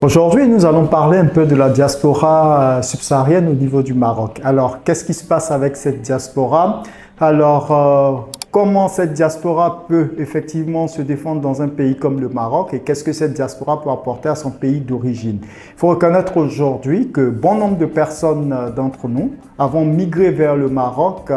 Aujourd'hui, nous allons parler un peu de la diaspora subsaharienne au niveau du Maroc. Alors, qu'est-ce qui se passe avec cette diaspora? Comment cette diaspora peut effectivement se défendre dans un pays comme le Maroc et qu'est-ce que cette diaspora peut apporter à son pays d'origine? Il faut reconnaître aujourd'hui que bon nombre de personnes d'entre nous avons migré vers le Maroc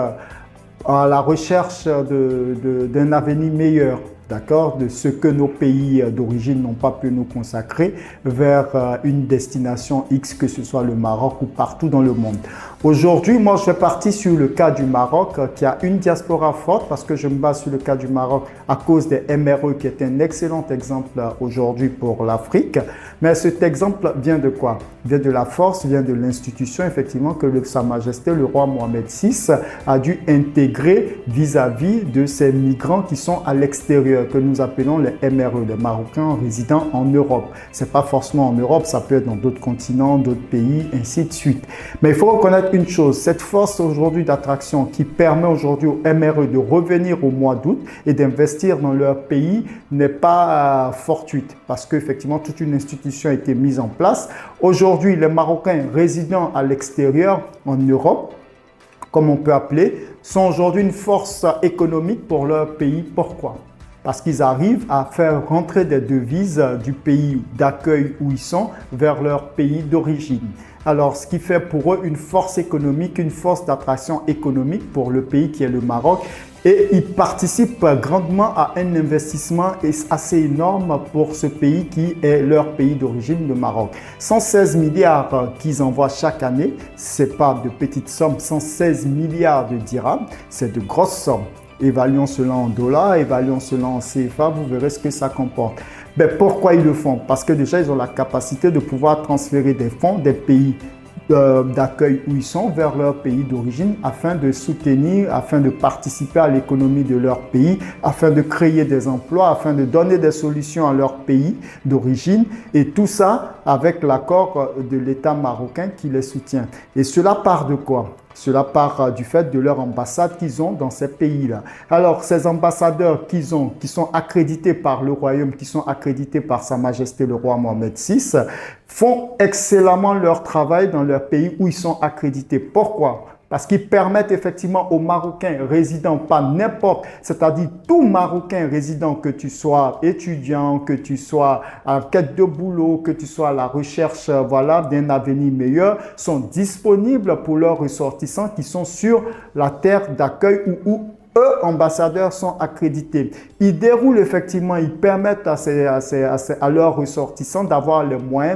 à la recherche d'un avenir meilleur. D'accord, de ce que nos pays d'origine n'ont pas pu nous consacrer vers une destination X, que ce soit le Maroc ou partout dans le monde. Aujourd'hui, moi, je fais partie sur le cas du Maroc qui a une diaspora forte parce que je me base sur le cas du Maroc à cause des MRE qui est un excellent exemple aujourd'hui pour l'Afrique. Mais cet exemple vient de quoi? Vient de la force, vient de l'institution, effectivement, que Sa Majesté, le roi Mohamed VI, a dû intégrer vis-à-vis de ces migrants qui sont à l'extérieur, que nous appelons les MRE, les Marocains résidant en Europe. Ce n'est pas forcément en Europe, ça peut être dans d'autres continents, d'autres pays, ainsi de suite. Mais il faut reconnaître une chose, cette force aujourd'hui d'attraction qui permet aujourd'hui aux MRE de revenir au mois d'août et d'investir dans leur pays n'est pas fortuite parce qu'effectivement toute une institution a été mise en place. Aujourd'hui, les Marocains résidant à l'extérieur, en Europe, comme on peut appeler, sont aujourd'hui une force économique pour leur pays. Pourquoi? Parce qu'ils arrivent à faire rentrer des devises du pays d'accueil où ils sont vers leur pays d'origine. Alors, ce qui fait pour eux une force économique, une force d'attraction économique pour le pays qui est le Maroc. Et ils participent grandement à un investissement assez énorme pour ce pays qui est leur pays d'origine, le Maroc. 116 milliards qu'ils envoient chaque année, ce n'est pas de petites sommes, 116 milliards de dirhams, c'est de grosses sommes. Évaluons cela en dollars, évaluons cela en CFA, vous verrez ce que ça comporte. Mais pourquoi ils le font? Parce que déjà, ils ont la capacité de pouvoir transférer des fonds des pays d'accueil où ils sont vers leur pays d'origine afin de soutenir, afin de participer à l'économie de leur pays, afin de créer des emplois, afin de donner des solutions à leur pays d'origine et tout ça avec l'accord de l'État marocain qui les soutient. Et cela part de quoi? Cela part du fait de leur ambassade qu'ils ont dans ces pays-là. Alors, ces ambassadeurs qu'ils ont, qui sont accrédités par le royaume, qui sont accrédités par Sa Majesté le roi Mohamed VI, font excellemment leur travail dans leur pays où ils sont accrédités. Pourquoi? Parce qu'ils permettent effectivement aux Marocains résidents, pas n'importe, c'est-à-dire tout Marocain résident, que tu sois étudiant, que tu sois en quête de boulot, que tu sois à la recherche d'un avenir meilleur, sont disponibles pour leurs ressortissants qui sont sur la terre d'accueil où eux, ambassadeurs, sont accrédités. Ils déroulent effectivement, ils permettent à leurs ressortissants d'avoir les moyens